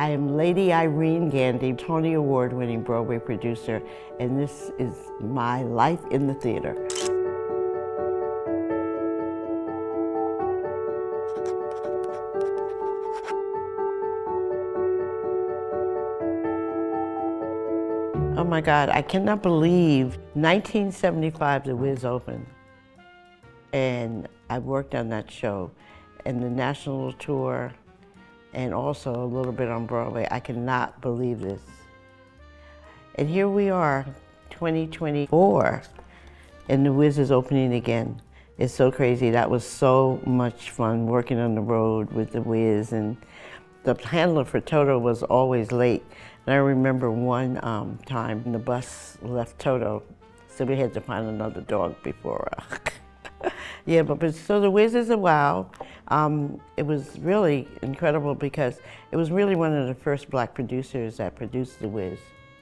I am Lady Irene Gandy, Tony Award-winning Broadway producer, and this is my life in the theater. Oh my God, I cannot believe 1975 The Wiz opened. And I worked on that show and the national tour and also a little bit on Broadway. I cannot believe this. And here we are, 2024, and The Wiz is opening again. It's so crazy. That was so much fun working on the road with The Wiz, and the handler for Toto was always late. And I remember one time the bus left Toto, so we had to find another dog before. Yeah, but so The Wiz is a wow. It was really incredible because it was really one of the first black producers that produced The Wiz.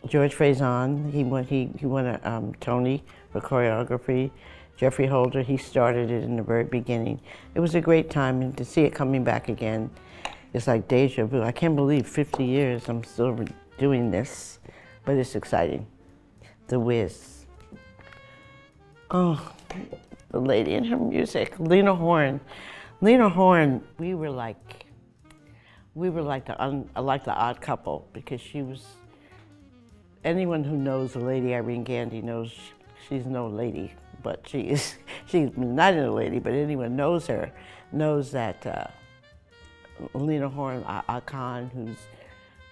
George Faison, he won a Tony for choreography. Jeffrey Holder, he started it in the very beginning. It was a great time, and to see it coming back again, it's like deja vu. I can't believe 50 years I'm still doing this, but it's exciting. The Wiz. Oh, the lady and her music, Lena Horne. Lena Horne, we were like the odd couple, because she was, anyone who knows the Lady Irene Gandy knows she's no lady, but she's not a lady, but anyone knows her, knows that Lena Horne, our icon,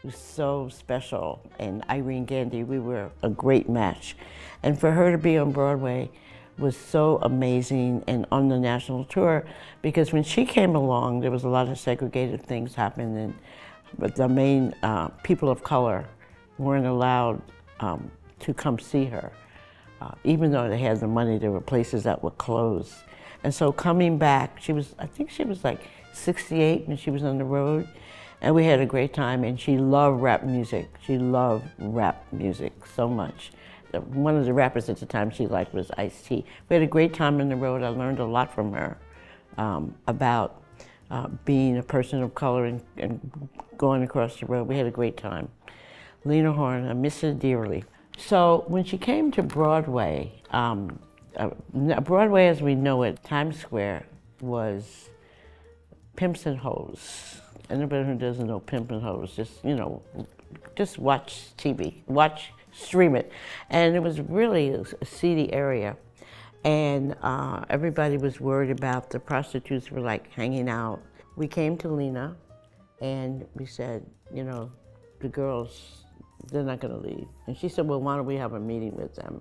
who's so special, and Irene Gandy, we were a great match. And for her to be on Broadway was so amazing, and on the national tour, because when she came along, there was a lot of segregated things happening, but the main people of color weren't allowed to come see her. Even though they had the money, there were places that were closed. And so coming back, I think she was like 68 when she was on the road, and we had a great time, and she loved rap music. She loved rap music so much. One of the rappers at the time she liked was Ice-T. We had a great time on the road. I learned a lot from her about being a person of color and going across the road. We had a great time. Lena Horne, I miss her dearly. So when she came to Broadway, Broadway as we know it, Times Square, was pimps and hoes. Anybody who doesn't know pimp and hoes, just watch TV, stream it. And it was really a seedy area. And everybody was worried about the prostitutes were like hanging out. We came to Lena and we said, the girls, they're not gonna leave. And she said, well, why don't we have a meeting with them?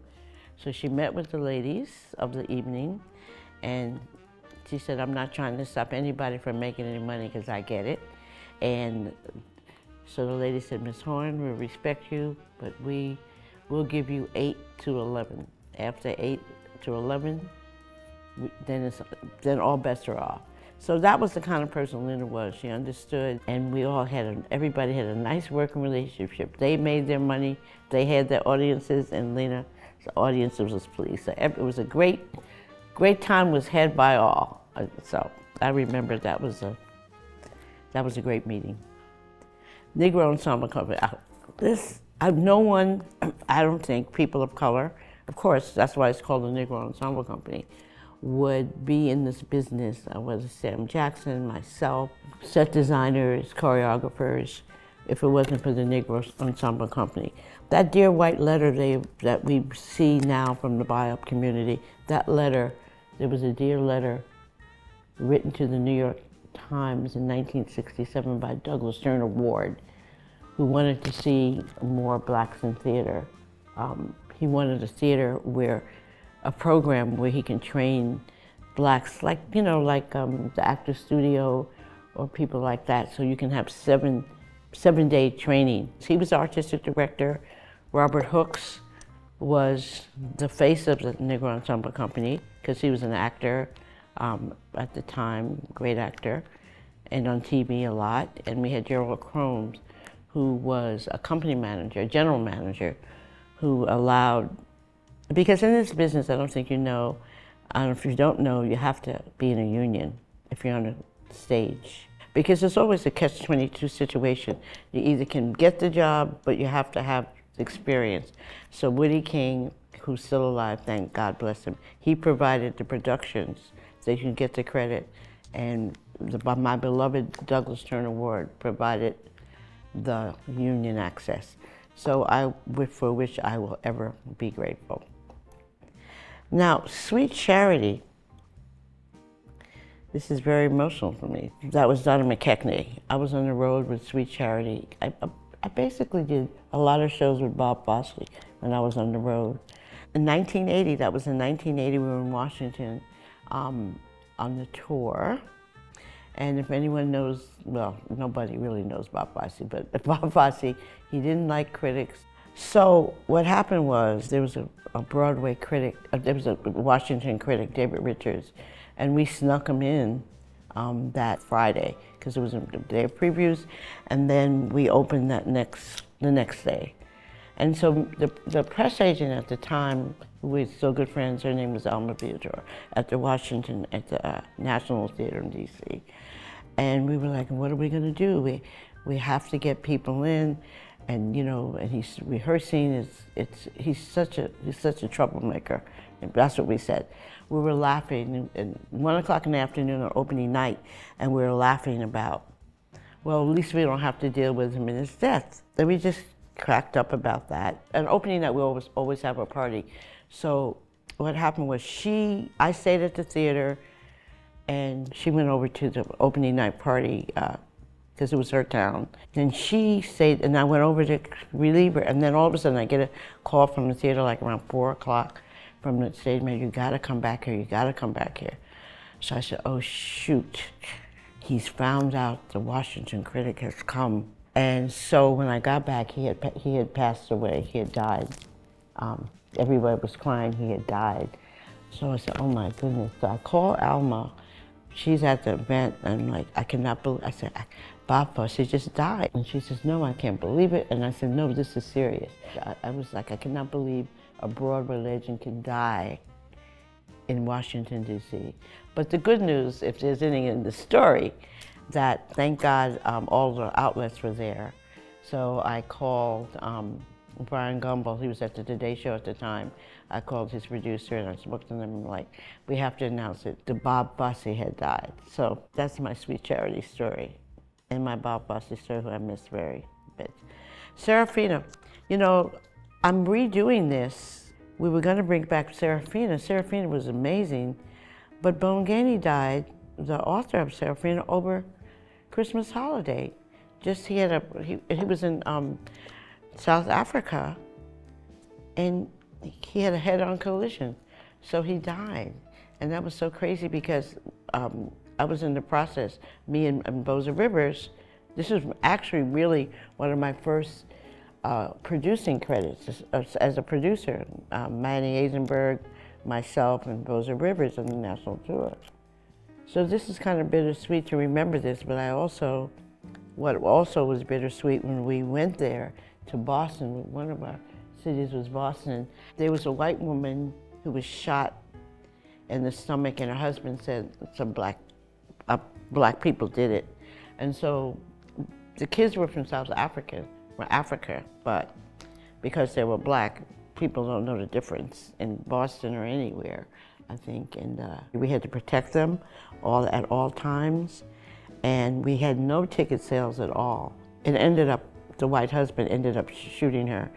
So she met with the ladies of the evening, and she said, I'm not trying to stop anybody from making any money because I get it. And so the lady said, Ms. Horne, we respect you, but we'll give you 8 to 11. After 8 to 11, then all bets are off. So that was the kind of person Lena was. She understood, and we all everybody had a nice working relationship. They made their money, they had their audiences, and Lena's audience was pleased. So it was a great time, was had by all. So I remember that was a great meeting. Negro Ensemble Company. No one, I don't think, people of color, of course, that's why it's called the Negro Ensemble Company, would be in this business. I was Sam Jackson, myself, set designers, choreographers, if it wasn't for the Negro Ensemble Company. That dear white letter that we see now from the BIOP community, that letter, there was a dear letter written to the New York Times in 1967 by Douglas Turner Ward, who wanted to see more blacks in theater. He wanted a theater a program where he can train blacks, like the Actors Studio or people like that, so you can have seven-day training. He was the artistic director. Robert Hooks was the face of the Negro Ensemble Company, because he was an actor at the time, great actor, and on TV a lot. And we had Gerald Cromes, who was a company manager, general manager, who allowed, because in this business, I don't think you know, if you don't know, you have to be in a union if you're on a stage. because it's always a catch-22 situation. You either can get the job, but you have to have experience. So Woody King, who's still alive, thank God bless him, he provided the productions so you can get the credit, and my beloved Douglas Turner Ward provided the union access. So for which I will ever be grateful. Now, Sweet Charity, this is very emotional for me. That was done in McKechnie. I was on the road with Sweet Charity. I basically did a lot of shows with Bob Fosse when I was on the road. In 1980, that was in 1980, we were in Washington on the tour. And if anyone knows, well, nobody really knows Bob Fosse, but Bob Fosse, he didn't like critics. So what happened was there was a Broadway critic, there was a Washington critic, David Richards, and we snuck him in that Friday because it was a day of previews, and then we opened the next day. And so the press agent at the time, who we were still good friends, her name was Alma Viador, at the National Theater in DC. And we were like, what are we gonna do? We have to get people in, and and he's rehearsing. He's such a troublemaker. And that's what we said. We were laughing at 1 o'clock in the afternoon on opening night, and we were laughing about, well, at least we don't have to deal with him in his death. And we just cracked up about that. And opening night, we always have a party. So what happened was I stayed at the theater, and she went over to the opening night party because it was her town. Then she stayed, and I went over to relieve her. And then all of a sudden, I get a call from the theater like around 4 o'clock from the stage manager, you gotta come back here, you gotta come back here. So I said, oh shoot, he's found out the Washington critic has come. And so when I got back, he had passed away, he had died. Everybody was crying, he had died. So I said, oh my goodness. So I called Alma, she's at the event, and I'm like, I cannot believe, I said, Bob Fosse just died. And she says, no, I can't believe it. And I said, no, this is serious. I was like, I cannot believe a Broadway legend can die in Washington, D.C. But the good news, if there's anything in the story, that thank God all the outlets were there. So I called Brian Gumbel, he was at the Today Show at the time. I called his producer and I spoke to them and like, we have to announce it. The Bob Fosse had died. So that's my Sweet Charity story and my Bob Fosse story, who I miss very bit. Serafina, I'm redoing this. We were going to bring back Serafina. Serafina was amazing, but Irene Gandy died, the author of Serafina, over Christmas holiday. He was in South Africa, and he had a head-on collision, so he died. And that was so crazy because I was in the process, me and Boza Rivers. This was actually really one of my first producing credits as a producer. Manny Eisenberg, myself, and Boza Rivers on the national tour. So this is kind of bittersweet to remember this, but what also was bittersweet when we went there to Boston, one of our cities was Boston. There was a white woman who was shot in the stomach, and her husband said some black people did it. And so the kids were from Africa, but because they were black, people don't know the difference in Boston or anywhere, I think. And we had to protect them at all times, and we had no ticket sales at all. The white husband ended up shooting her.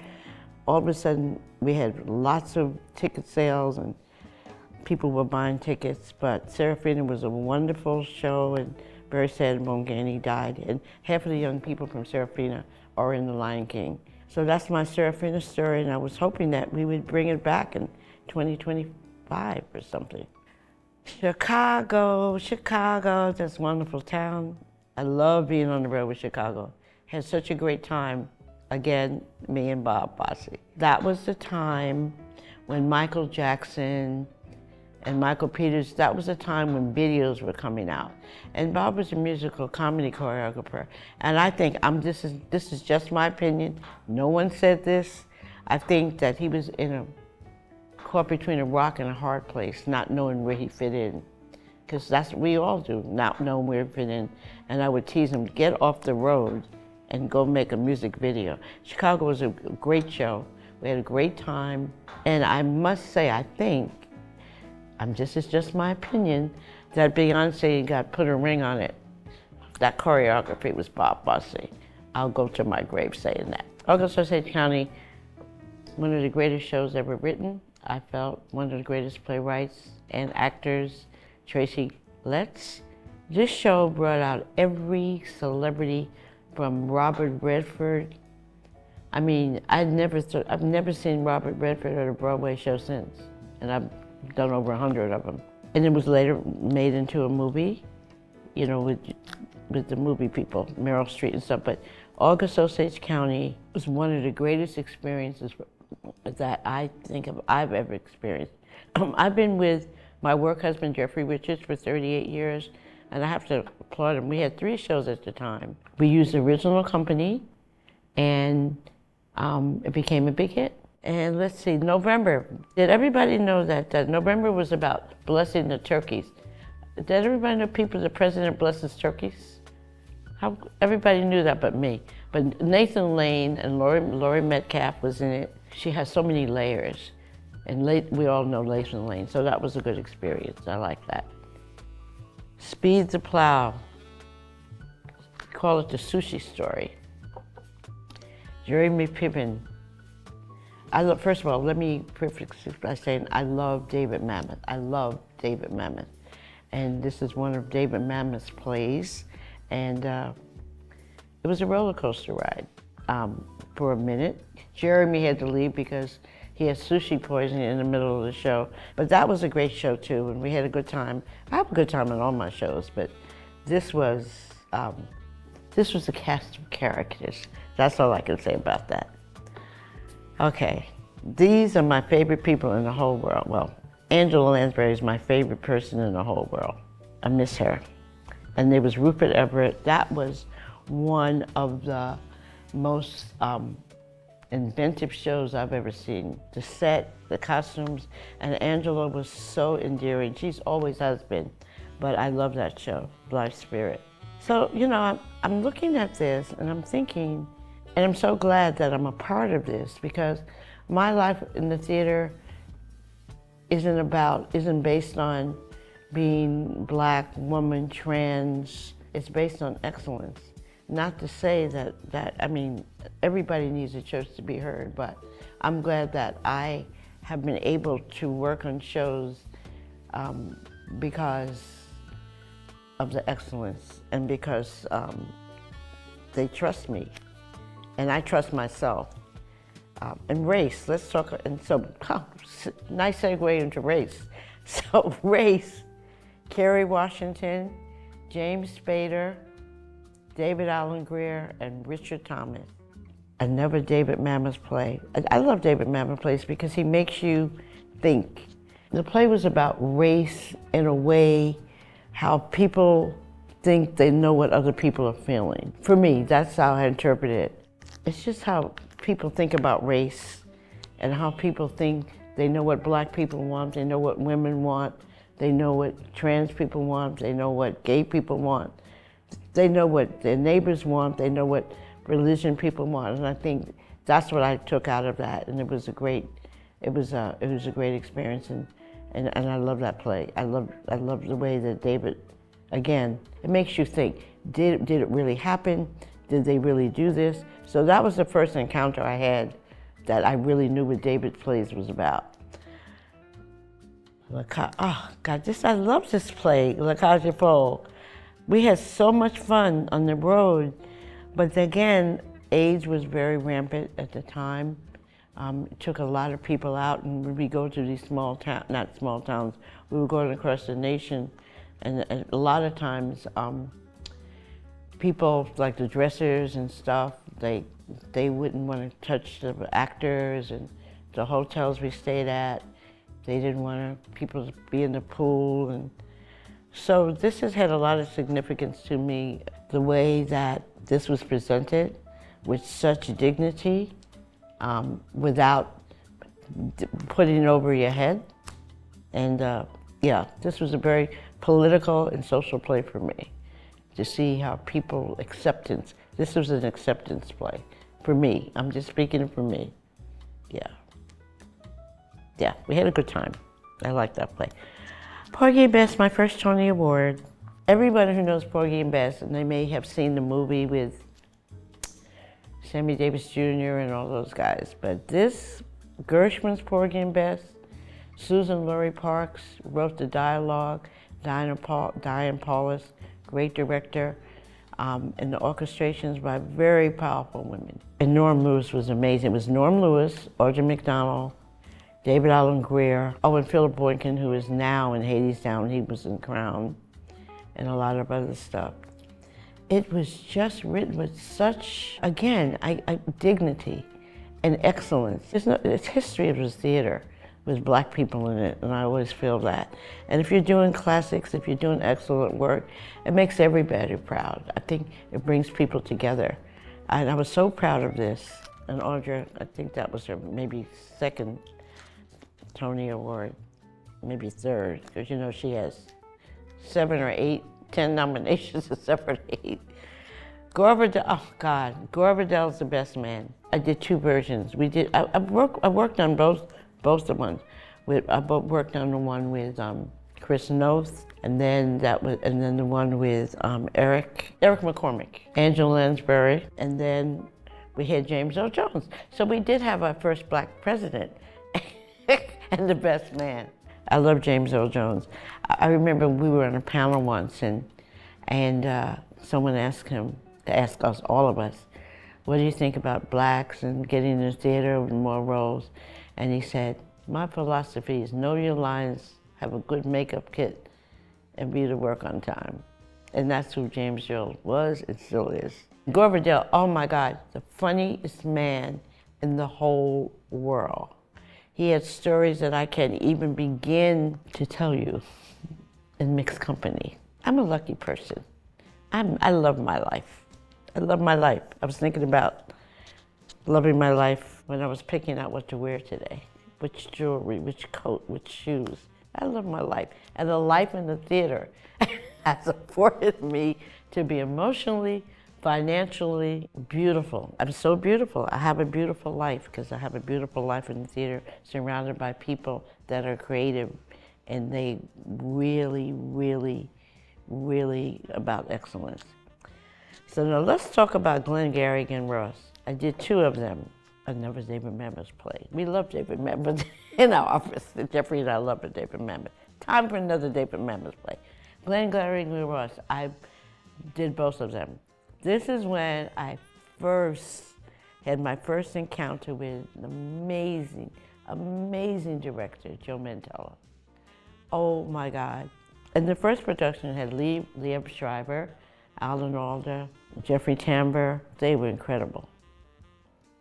All of a sudden, we had lots of ticket sales and people were buying tickets, but Serafina was a wonderful show, and very sad Irene Gandy died. And half of the young people from Serafina are in The Lion King. So that's my Serafina story, and I was hoping that we would bring it back in 2025 or something. Chicago, that's a wonderful town. I love being on the road with Chicago. Had such a great time. Again, me and Bob Fosse. That was the time when Michael Jackson and Michael Peters, that was the time when videos were coming out. And Bob was a musical comedy choreographer. And I think, this is just my opinion, no one said this. I think that he was caught between a rock and a hard place, not knowing where he fit in. because that's what we all do, not know where we've been in. And I would tease him, get off the road and go make a music video. Chicago was a great show. We had a great time. And I must say, I think, this is just my opinion, that Beyonce got put a ring on it. That choreography was Bob Fosse. I'll go to my grave saying that. August Osage County, one of the greatest shows ever written. I felt one of the greatest playwrights and actors, Tracy Letts. This show brought out every celebrity from Robert Redford. I mean, I've never seen Robert Redford at a Broadway show since, and I've done over 100 of them. And it was later made into a movie, you know, with the movie people, Meryl Streep and stuff. But August Osage County was one of the greatest experiences that I think I've ever experienced. I've been with my work husband, Jeffrey Richards, for 38 years, and I have to applaud him. We had 3 shows at the time. We used the original company, and it became a big hit. And let's see, November. Did everybody know that November was about blessing the turkeys? Did everybody know the president blesses turkeys? Everybody knew that but me. But Nathan Lane and Laurie Metcalf was in it. She has so many layers. And we all know Nathan Lane, so that was a good experience. I like that. Speed the Plow. Call it the sushi story. Jeremy Piven. First of all, let me preface by saying I love David Mamet. I love David Mamet. And this is one of David Mamet's plays. And it was a roller coaster ride for a minute. Jeremy had to leave because he had sushi poisoning in the middle of the show. But that was a great show too, and we had a good time. I have a good time on all my shows, but this was a cast of characters. That's all I can say about that. Okay, these are my favorite people in the whole world. Well, Angela Lansbury is my favorite person in the whole world. I miss her. And there was Rupert Everett. That was one of the most inventive shows I've ever seen. The set, the costumes, and Angela was so endearing. She's always has been, but I love that show, Blithe Spirit. So, you know, I'm looking at this and I'm thinking, and I'm so glad that I'm a part of this, because my life in the theater isn't based on being Black, woman, trans. It's based on excellence. Not to say that I mean, everybody needs a church to be heard, but I'm glad that I have been able to work on shows because of the excellence and because they trust me and I trust myself. And race, let's talk, and so, nice segue into race. So race, Kerry Washington, James Spader, David Alan Grier, and Richard Thomas. Another David Mamet play. I love David Mamet plays because he makes you think. The play was about race in a way, how people think they know what other people are feeling. For me, that's how I interpret it. It's just how people think about race and how people think they know what Black people want, they know what women want, they know what trans people want, they know what gay people want. They know what their neighbors want, they know what religion people want, and I think that's what I took out of that, and it was a great experience, and I love that play. I love the way that David, again, it makes you think, did it really happen? Did they really do this? So that was the first encounter I had that I really knew what David's plays was about. Oh God, I love this play, La Cage aux Folles. We had so much fun on the road, but again, AIDS was very rampant at the time. It took a lot of people out, and when we go to these small towns, not small towns, we were going across the nation, and a lot of times, people like the dressers and stuff, they wouldn't want to touch the actors, and the hotels we stayed at, they didn't want people to be in the pool, and so this has had a lot of significance to me, the way that this was presented with such dignity, without putting it over your head. And yeah, this was a very political and social play for me, to see how people acceptance. This was an acceptance play for me. I'm just speaking for me. Yeah. Yeah, we had a good time. I liked that play. Porgy and Bess, my first Tony Award. Everybody who knows Porgy and Bess, and they may have seen the movie with Sammy Davis Jr. and all those guys, but this, Gershwin's Porgy and Bess, Susan Laurie Parks wrote the dialogue, Diane Paulus, great director, and the orchestrations by very powerful women. And Norm Lewis was amazing. It was Norm Lewis, Audra McDonald, David Alan Grier, and Philip Boykin, who is now in Hadestown. He was in Crown, and a lot of other stuff. It was just written with such, again, dignity and excellence. It's history of the theater with black people in it, and I always feel that. And if you're doing classics, if you're doing excellent work, it makes everybody proud. I think it brings people together. And I was so proud of this. And Audra, I think that was her maybe second Tony Award, maybe third, because you know she has 7 or 8, 10 nominations, 7 or 8. Gore Vidal, oh God, Gore Vidal's the best man. I did 2 versions. I worked on both the ones. I worked on the one with Chris Noth, and then the one with Eric McCormick, Angela Lansbury, and then we had James Earl Jones. So we did have our first black president and the best man. I love James Earl Jones. I remember we were on a panel once, and someone asked us, all of us, what do you think about blacks and getting in the theater with more roles? And he said, my philosophy is know your lines, have a good makeup kit, and be to work on time. And that's who James Earl was and still is. Gore Vidal, oh my God, the funniest man in the whole world. He had stories that I can't even begin to tell you in mixed company. I'm a lucky person. I love my life. I love my life. I was thinking about loving my life when I was picking out what to wear today. Which jewelry, which coat, which shoes. I love my life. And the life in the theater has afforded me to be emotionally, financially beautiful. I'm so beautiful. I have a beautiful life because I have a beautiful life in the theater, surrounded by people that are creative, and they really, really, really about excellence. So now let's talk about Glengarry and Ross. I did 2 of them. Another David Mamet's play. We love David Mamet in our office. Jeffrey and I love a David Mamet. Time for another David Mamet's play. Glengarry and Ross, I did both of them. This is when I first had my first encounter with an amazing, amazing director, Joe Mantello. Oh my God. And the first production had Liev Schreiber, Alan Alda, Jeffrey Tambor. They were incredible.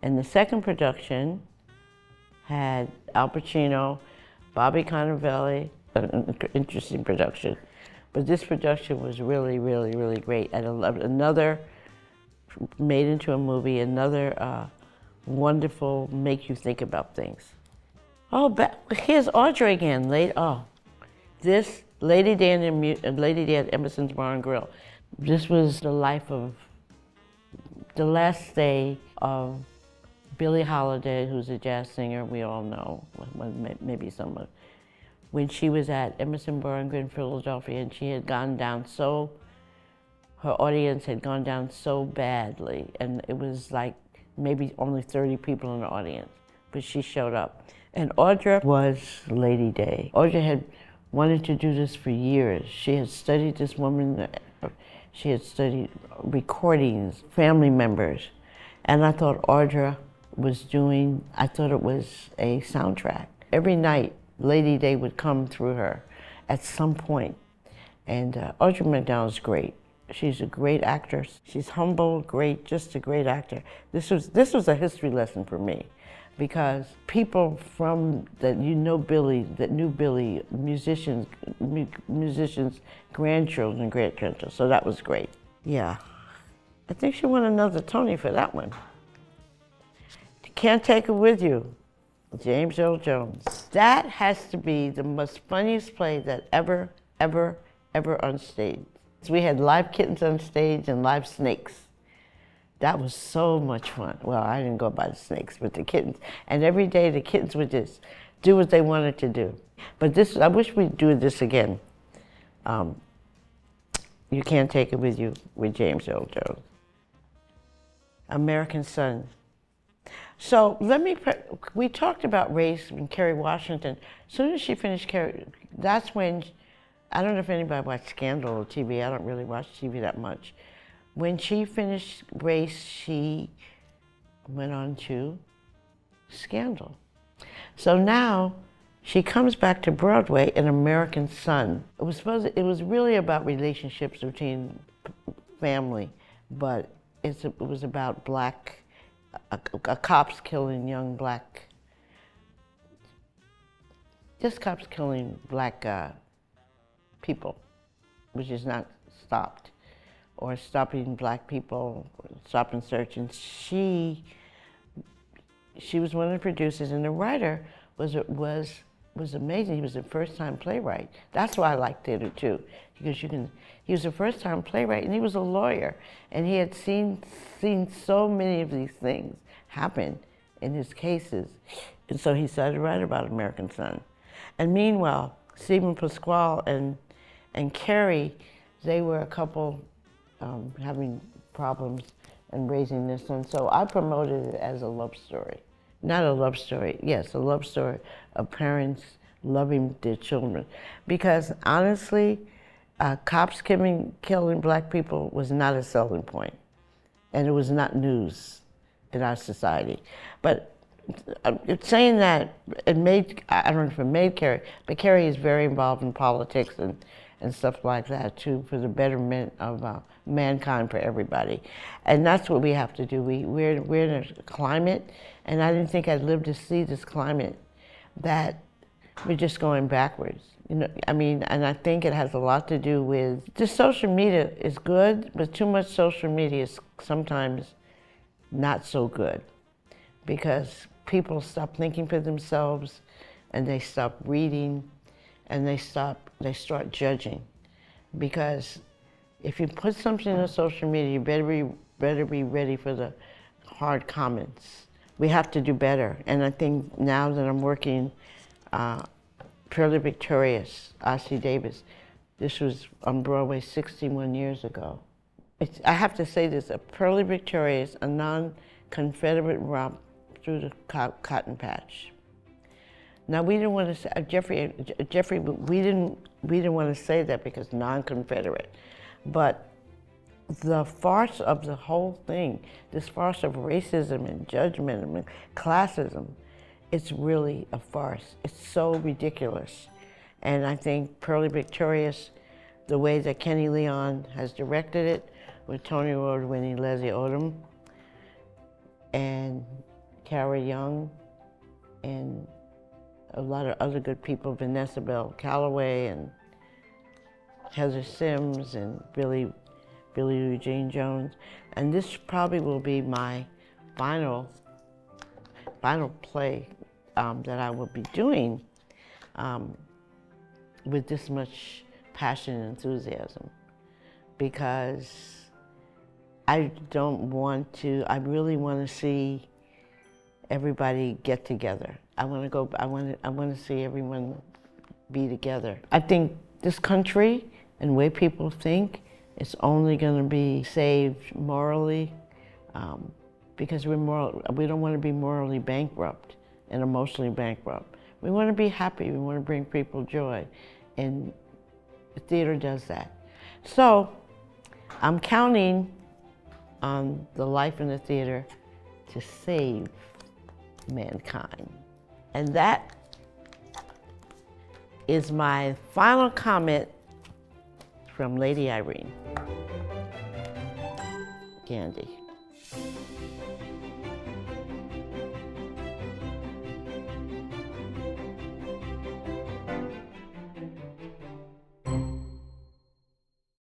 And the second production had Al Pacino, Bobby Cannavale, an interesting production. But this production was really, really, really great. And another made into a movie, another wonderful make you think about things. Oh, here's Audrey again. This Lady Day at Emerson's Bar and Grill. This was the last day of Billie Holiday, who's a jazz singer, we all know, maybe some of, when she was at Emerson Bar and Grill in Philadelphia, and she had gone down her audience had gone down so badly, and it was like maybe only 30 people in the audience, but she showed up. And Audra was Lady Day. Audra had wanted to do this for years. She had studied this woman, she had studied recordings, family members, and I thought Audra I thought it was a soundtrack. Every night, Lady Day would come through her at some point. And Audra McDowell's great. She's a great actress. She's humble, great, just a great actor. This was a history lesson for me, because people that knew Billie, musicians, grandchildren, great-grandchildren, so that was great. Yeah, I think she won another Tony for that one. Can't Take It With You, James Earl Jones. That has to be the most funniest play that ever ever on stage. So we had live kittens on stage and live snakes. That was so much fun. Well, I didn't go by the snakes, but the kittens. And every day the kittens would just do what they wanted to do. But this, I wish we'd do this again. You Can't Take It With You with James Earl Jones. American Son. So we talked about race in Kerry Washington. As soon as she finished Kerry, that's when, I don't know if anybody watched Scandal or TV, I don't really watch TV that much. When she finished Race, she went on to Scandal. So now she comes back to Broadway in American Son. It was really about relationships between family, but it was about cops killing young black, just cops killing black people, which is not stopped, or stopping black people, stop and search. And she was one of the producers, and the writer was amazing. He was a first-time playwright. That's why I liked theater too, because he was a first-time playwright, and he was a lawyer, and he had seen so many of these things happen in his cases, and so he started to write about American Son. And meanwhile, Stephen Pasquale and Carrie, they were a couple having problems and raising their son. So I promoted it as a love story. Not a love story, yes, a love story of parents loving their children. Because honestly, cops killing black people was not a selling point, and it was not news in our society. But saying that, I don't know if it made Carrie, but Carrie is very involved in politics and stuff like that too, for the betterment of mankind, for everybody. And that's what we have to do. We're in a climate, and I didn't think I'd live to see this climate, that we're just going backwards. You know, I mean, and I think it has a lot to do with, just social media is good, but too much social media is sometimes not so good, because people stop thinking for themselves, and they stop reading, and they start judging. Because if you put something on social media, you better be ready for the hard comments. We have to do better. And I think now that I'm working Purely Victorious, R.C. Davis, this was on Broadway 61 years ago. I have to say this, a Purely Victorious, a non-Confederate romp through the cotton patch. Now we didn't want to say, Jeffrey, we didn't want to say that because non-Confederate, but the farce of the whole thing, this farce of racism and judgment and classism, it's really a farce. It's so ridiculous. And I think Purely Victorious, the way that Kenny Leon has directed it, with Tony Award-winning Leslie Odom and Cara Young and a lot of other good people, Vanessa Bell Calloway and Heather Sims and Billy Eugene Jones. And this probably will be my final play that I will be doing with this much passion and enthusiasm, because I really want to see everybody get together. I want to see everyone be together. I think this country and the way people think is only going to be saved morally, because we don't want to be morally bankrupt and emotionally bankrupt. We want to be happy. We want to bring people joy, and the theater does that. So I'm counting on the life in the theater to save mankind. And that is my final comment from Lady Irene Gandy.